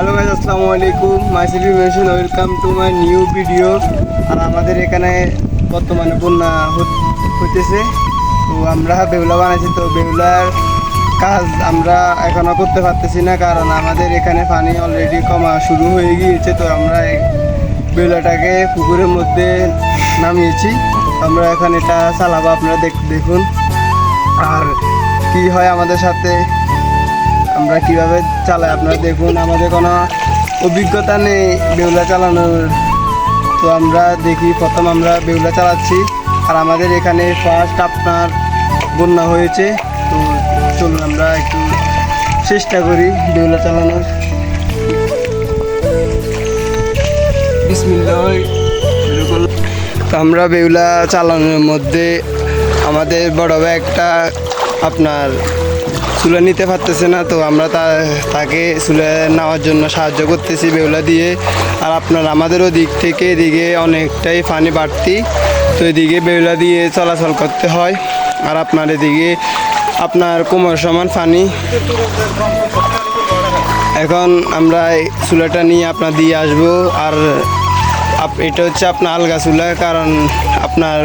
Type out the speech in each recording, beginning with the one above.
Hello guys, আসসালামু আলাইকুম। My city mission, welcome to my new video. আর আমাদের এখানে বর্তমানে বন্যা হইতেছে, তো আমরা বেহুলা বানাইছি। তো বেহুলার কাজ আমরা এখনও করতে পারতেছি না, কারণ আমাদের এখানে পানি অলরেডি কমা শুরু হয়ে গিয়েছে। তো আমরা এই বেহুলাটাকে পুকুরের মধ্যে নামিয়েছি। আমরা এখন এটা চালাবো, আপনারা দেখুন আর কি হয় আমাদের সাথে, আমরা কিভাবে চালাই আপনারা দেখুন। আমাদের কোনো অভিজ্ঞতা নেই বেহুলা চালানোর, তো আমরা দেখি প্রথম আমরা বেহুলা চালাচ্ছি। আর আমাদের এখানে ফার্স্ট আপনার বন্যা হয়েছে, তো চলুন আমরা একটু চেষ্টা করি বেহুলা চালানোর। বিসমিল্লাহ। তো আমরা বেহুলা চালানোর মধ্যে আমাদের বড় ভাই একটা আপনার চুলা নিতে পারতেছে না, তো আমরা তাকে চুলা নেওয়ার জন্য সাহায্য করতেছি বেহুলা দিয়ে। আর আপনার আমাদেরও দিক থেকে এদিকে অনেকটাই পানি বাড়তি, তো এদিকে বেহুলা দিয়ে চলাচল করতে হয়। আর আপনার এদিকে আপনার কোমর সমান পানি। এখন আমরা এই চুলাটা নিয়ে আপনার দিয়ে আসবো। আর এটা হচ্ছে আপনার আলগা চুলা, কারণ আপনার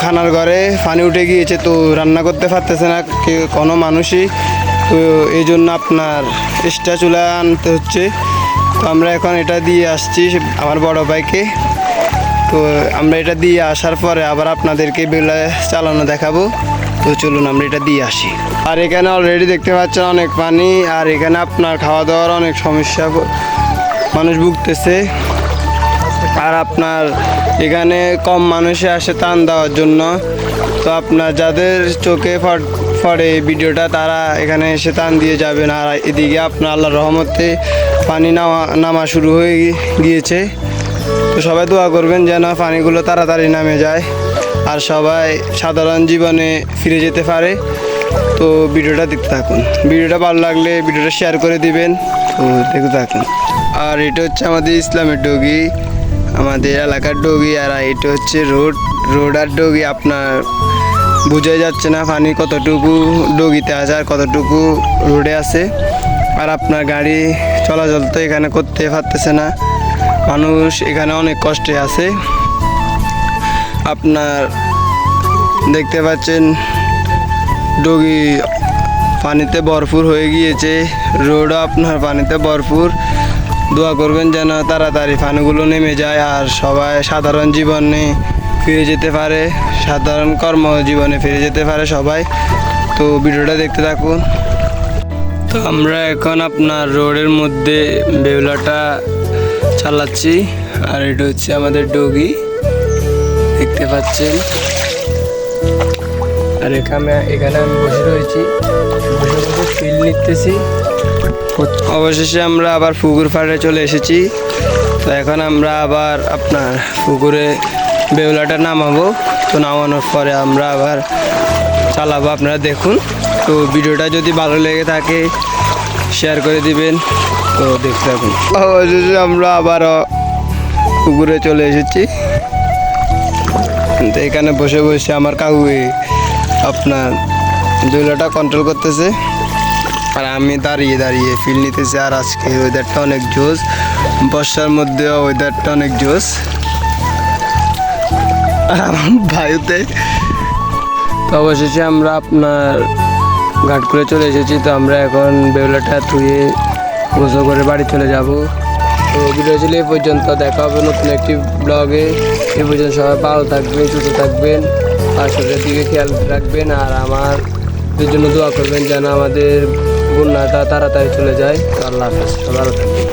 খানার ঘরে পানি উঠে গিয়েছে, তো রান্না করতে পারতেছে না কোনো মানুষই, তো এই জন্য আপনার এক্সট্রা চুলা আনতে হচ্ছে। তো আমরা এখন এটা দিয়ে আসছি আমার বড় ভাইকে। তো আমরা এটা দিয়ে আসার পরে আবার আপনাদেরকে বেহুলা চালানো দেখাবো। তো চলুন আমরা এটা দিয়ে আসি। আর এখানে অলরেডি দেখতে পাচ্ছেন অনেক পানি, আর এখানে আপনার খাওয়া দাওয়ার অনেক সমস্যা মানুষ ভুগতেছে। আর আপনার এখানে কম মানুষে আসে টান দেওয়ার জন্য, তো আপনার যাদের চোখে পড়ে ভিডিওটা তারা এখানে এসে টান দিয়ে যাবেন। আর এদিকে আপনার আল্লাহর রহমতে পানি নামা শুরু হয়ে গিয়েছে, তো সবাই দোয়া করবেন যেন পানিগুলো তাড়াতাড়ি নামে যায় আর সবাই সাধারণ জীবনে ফিরে যেতে পারে। তো ভিডিওটা দেখতে থাকুন, ভিডিওটা ভালো লাগলে ভিডিওটা শেয়ার করে দিবেন। তো দেখতে থাকুন। আর এটা হচ্ছে আমাদের ইসলামের ডগি, আমাদের এলাকার ডগি। আর এটা হচ্ছে রোড আর ডগি আপনার বোঝাই যাচ্ছে না পানি কতটুকু ডগিতে আছে আর কতটুকু রোডে আছে। আর আপনার গাড়ি চলাচল তো এখানে করতে পারতেছে না, মানুষ এখানে অনেক কষ্টে আছে। আপনার দেখতে পাচ্ছেন ডগি পানিতে ভরপুর হয়ে গিয়েছে, রোডও আপনার পানিতে ভরপুর। দোয়া করবেন যেন তাড়াতাড়ি পানিগুলো নেমে যায় আর সবাই সাধারণ জীবনে ফিরে যেতে পারে, সাধারণ কর্মজীবনে ফিরে যেতে পারে সবাই। তো ভিডিওটা দেখতে থাকুন। তো আমরা এখন আপনার রোডের মধ্যে বেহুলাটা চালাচ্ছি। আর এটা হচ্ছে আমাদের ডগি, দেখতে পাচ্ছেন। আর এখানে আমি বসে রয়েছি, বসে ফিল নিতেছি। অবশেষে আমরা আবার পুকুর পাড়ে চলে এসেছি। তো এখন আমরা আবার আপনার পুকুরে বেহুলাটা নামাবো। তো নামানোর পরে আমরা আবার চালাবো, আপনারা দেখুন। তো ভিডিওটা যদি ভালো লেগে থাকে শেয়ার করে দিবেন। তো দেখতে থাকুন। অবশেষে আমরা আবারও পুকুরে চলে এসেছি। তো এখানে বসে বসে আমার কাকু আপনার বেহুলাটা কন্ট্রোল করতেছে, আর আমি দাঁড়িয়ে ফিল নিতেছি। আর আজকে ওয়েদারটা অনেক জোস, বর্ষার মধ্যেও ওয়েদারটা অনেক জোস। বায়ুতে তো অবশেষে আমরা আপনার ঘাট করে চলে এসেছি। তো আমরা এখন বেহুলাটা ধুয়ে গোসল করে বাড়ি চলে যাব। তো ভিডিও ছিল এই পর্যন্ত, দেখা হবে নতুন একটি ব্লগে। এই পর্যন্ত সবাই ভালো থাকবেন, সুস্থ থাকবেন, আর শরীরের দিকে খেয়াল রাখবেন। আর আমাদের জন্য দোয়া করবেন যেন আমাদের বন্যাটা তাড়াতাড়ি চলে যায়। আল্লাহ হাফেজ, ভালো থাকবেন।